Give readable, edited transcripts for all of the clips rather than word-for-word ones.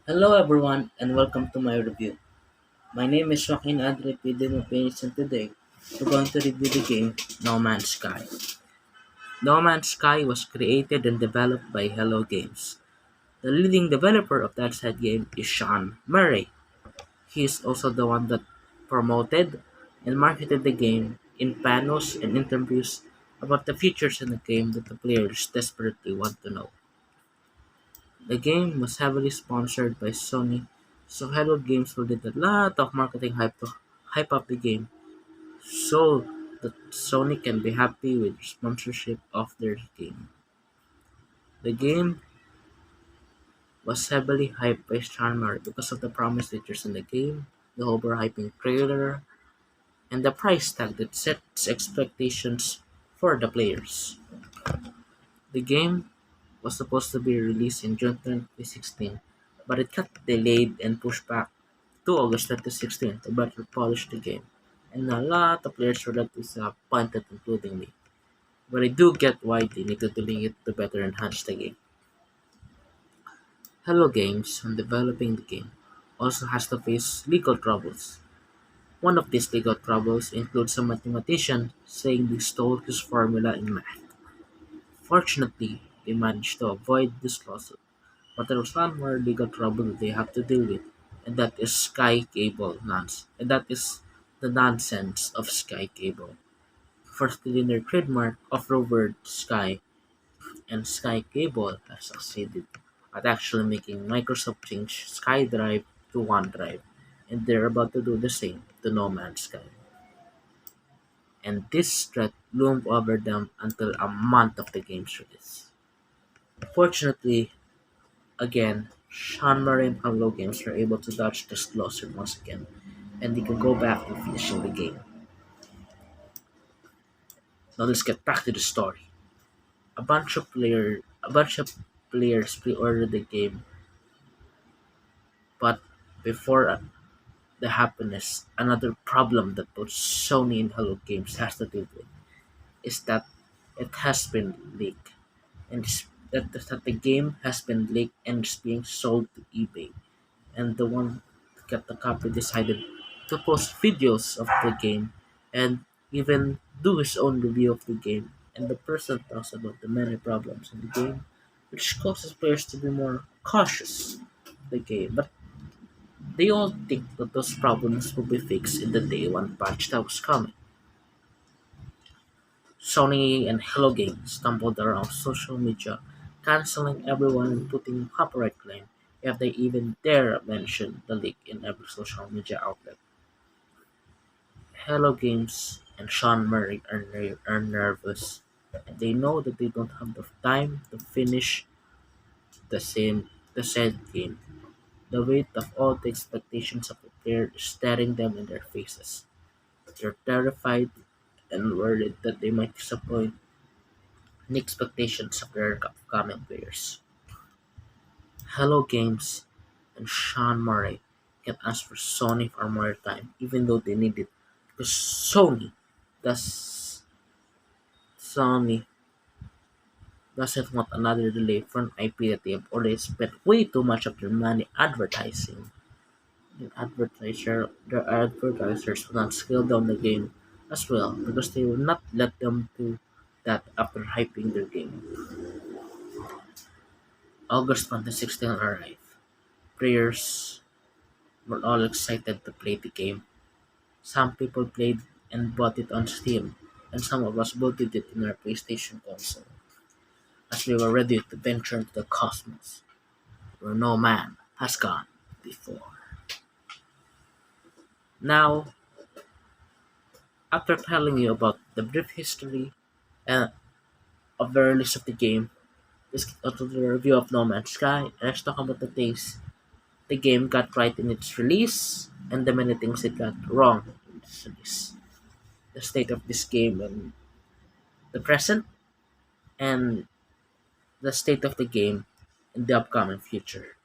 Hello everyone and welcome to my review. My name is Joaquin Andre Pidimopes and today we're going to review the game No Man's Sky. No Man's Sky was created and developed by Hello Games. The leading developer of that said game is Sean Murray. He is also the one that promoted and marketed the game in panels and interviews about the features in the game that the players desperately want to know. The game was heavily sponsored by Sony, so Hello Games did a lot of marketing hype to hype up the game so that Sony can be happy with sponsorship of their game. The game was heavily hyped by Stranmar because of the promised features in the game, the overhyping trailer, and the price tag that sets expectations for the players. The game was supposed to be released in June 2016, but it got delayed and pushed back to August 2016 to better polish the game, and a lot of players were left disappointed, including me. But I do get why they need to delay it to better enhance the game. Hello Games, when developing the game, also has to face legal troubles. One of these legal troubles includes a mathematician saying they stole his formula in math. Fortunately, they managed to avoid this lawsuit, but there was one more legal trouble that they have to deal with, and that is Sky Cable nonsense. And that is the nonsense of Sky Cable. Firstly, their trademark of the word Sky and Sky Cable have succeeded at actually making Microsoft change SkyDrive to OneDrive, and they're about to do the same to No Man's Sky. And this threat loomed over them until a month of the game's release. Fortunately, again, Sean Murray and Hello Games were able to dodge this lawsuit once again, and they can go back to finishing the game. Now let's get back to the story. A bunch of players pre-ordered the game, but before the happiness, another problem that both Sony and Hello Games has to deal with is that it has been leaked, and that the game has been leaked and is being sold to eBay. And the one to get the copy decided to post videos of the game and even do his own review of the game. And the person talks about the many problems in the game, which causes players to be more cautious of the game. But they all think that those problems will be fixed in the day one patch that was coming. Sony and Hello Games stumbled around social media, canceling everyone and putting copyright claim if they even dare mention the leak in every social media outlet. Hello Games and Sean Murray are nervous. They know that they don't have the time to finish the said game. The weight of all the expectations of the player is staring them in their faces. They're terrified and worried that they might disappoint the expectations of their upcoming players. Hello Games and Sean Murray can ask for Sony for more time, even though they need it, because does Sony doesn't want another delay for an IP that they have already spent way too much of their money advertising. Their advertisers will not scale down the game as well because they will not let them do that after hyping their game. August 2016 arrived. Players were all excited to play the game. Some people played and bought it on Steam, and some of us booted it in our PlayStation console, as we were ready to venture into the cosmos, where no man has gone before. Now, after telling you about the brief history and of the release of the game, let's get onto the review of No Man's Sky, and let's talk about the things the game got right in its release, and the many things it got wrong in its release. The state of this game in the present, and the state of the game in the upcoming future.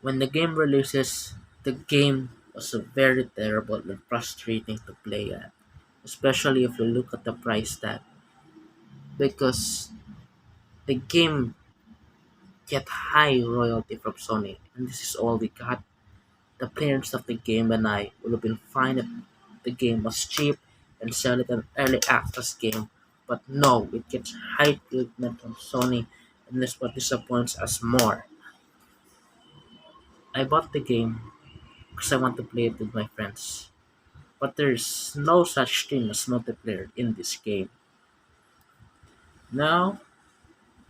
When the game releases, the game was very terrible and frustrating to play at, especially if you look at the price tag, because The game get high royalty from Sony, and this is all we got. The players of the game and I would have been fine if the game was cheap and sell it an early access game, but no, it gets high treatment from Sony, and that's what disappoints us more. I bought the game because I want to play it with my friends, but there's no such thing as multiplayer in this game. Now,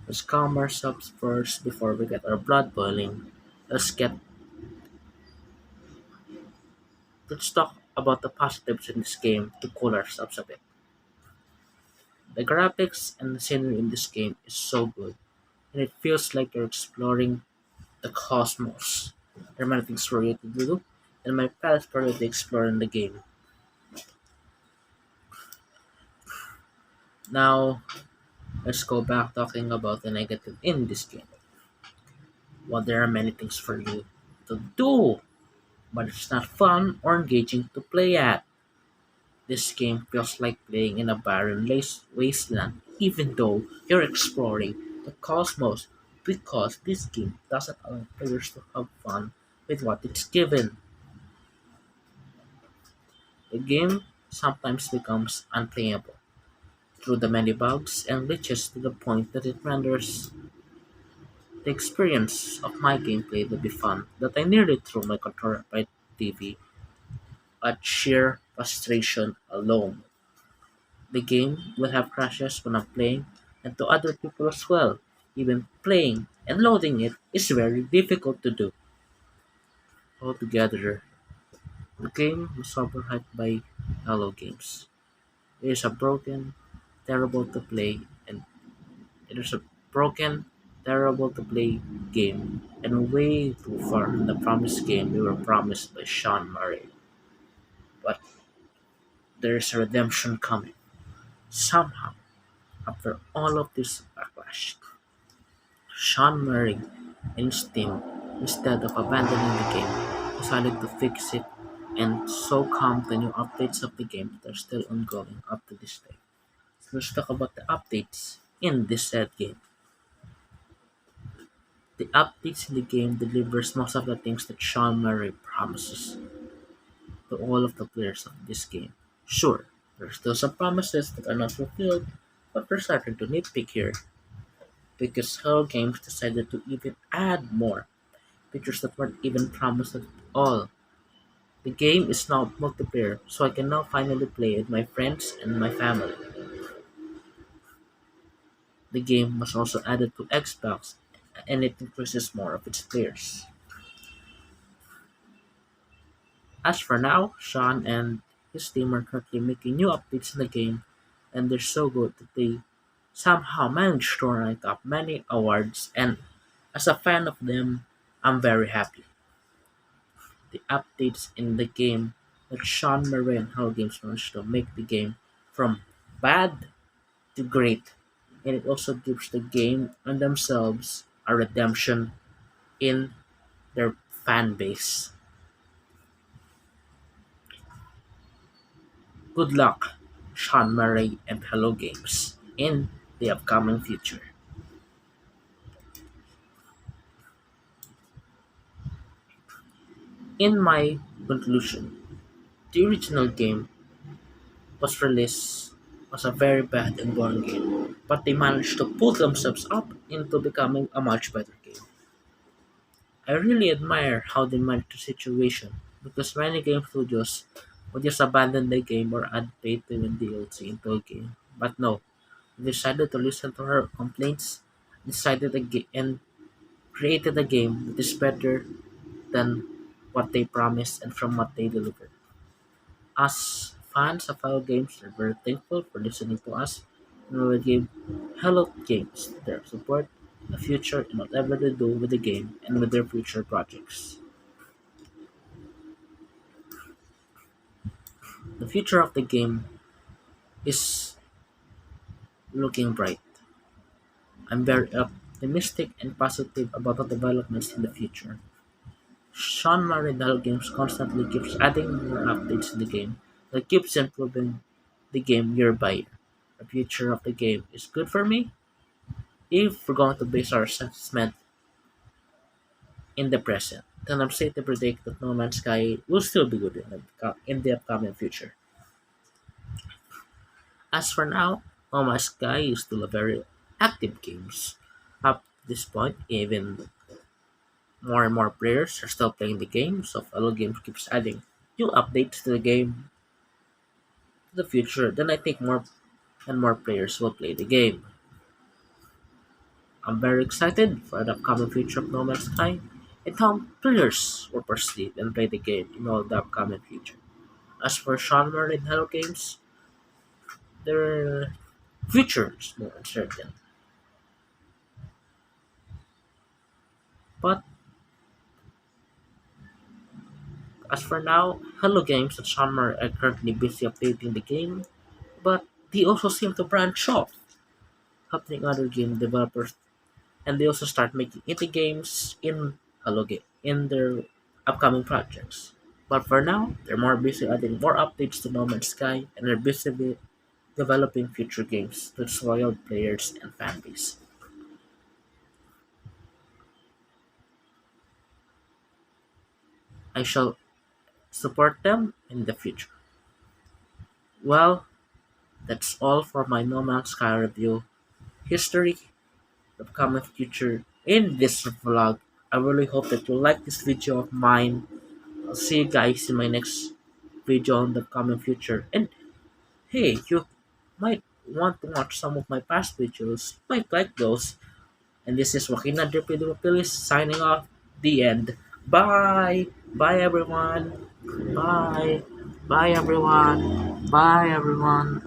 let's calm ourselves first before we get our blood boiling. Let's get let's talk about the positives in this game to cool ourselves a bit. The graphics and the scenery in this game is so good, and it feels like you're exploring the cosmos. There are many things for you to do, and my path for you to explore in the game. Now, let's go back talking about the negative in this game. Well, there are many things for you to do, but it's not fun or engaging to play at. This game feels like playing in a barren wasteland, even though you're exploring the cosmos, because this game doesn't allow players to have fun with what it's given. The game sometimes becomes unplayable through the many bugs and glitches to the point that it renders the experience of my gameplay to be fun that I nearly threw my controller at my TV at sheer frustration alone. The game will have crashes when I'm playing and to other people as well. Even playing and loading it is very difficult to do. Altogether, the game was overhyped by Hello Games. It is a broken, terrible to play, and it is a broken, terrible to play game and way too far from the promised game we were promised by Sean Murray. But there is a redemption coming. Somehow, after all of this backlash, Sean Murray and his team, instead of abandoning the game, decided to fix it and so come the new updates of the game that are still ongoing up to this day. So let's talk about the updates in this said game. The updates in the game delivers most of the things that Sean Murray promises to all of the players of this game. Sure, there are still some promises that are not fulfilled, but we're starting to nitpick here because Hello Games decided to even add more features that weren't even promised at all. The game is now multiplayer, so I can now finally play with my friends and my family. The game was also added to Xbox, and it increases more of its players. As for now, Sean and his team are currently making new updates in the game, and they're so good that they somehow managed to rank up many awards, and as a fan of them, I'm very happy. The updates in the game let Sean Murray and Hello Games managed to make the game from bad to great, and it also gives the game and themselves a redemption in their fan base. Good luck, Sean Murray and Hello Games, in the upcoming future. In my conclusion, the original game was released was a very bad and boring game, but they managed to pull themselves up into becoming a much better game. I really admire how they managed the situation because many game studios would just abandon the game or add pay to win DLC into a game. But no, they decided to listen to her complaints, and created a game that is better than what they promised and from what they delivered. Us fans of Hello Games are very thankful for listening to us, and we will give Hello Games their support, the future, in whatever they do with the game and with their future projects. The future of the game is looking bright. I'm very optimistic and positive about the developments in the future. Sean Marinel Games constantly keeps adding more updates to the game that keeps improving the game year by year. The future of the game is good for me, If we're going to base our assessment in the present, then I'm safe to predict that No Man's Sky will still be good in the upcoming future. As for now, No Man's Sky is still a very active game. Up to this point, even more and more players are still playing the game, so fellow games keeps adding new updates to the game to the future, then I think more and more players will play the game. I'm very excited for the upcoming future of No Man's Sky and how players will proceed and play the game in all the upcoming future. As for Sean Murray and Hello Games, their future is more uncertain. But as for now, Hello Games and Sean Murray are currently busy updating the game, but they also seem to branch off, helping other game developers, and they also start making indie games in Hello Game in their upcoming projects. But for now, they're more busy adding more updates to No Man's Sky and are busy developing future games to its loyal players and fanbase. I shall support them in the future. Well, that's all for my No Man's Sky review. History, upcoming future in this vlog. I really hope that you like this video of mine. I'll see you guys in my next video in the coming future. And hey, you might want to watch some of my past videos. You might like those. And this is Joaquin Adripidimapilis signing off. The end. Bye. Bye everyone. Bye. Bye everyone. Bye everyone.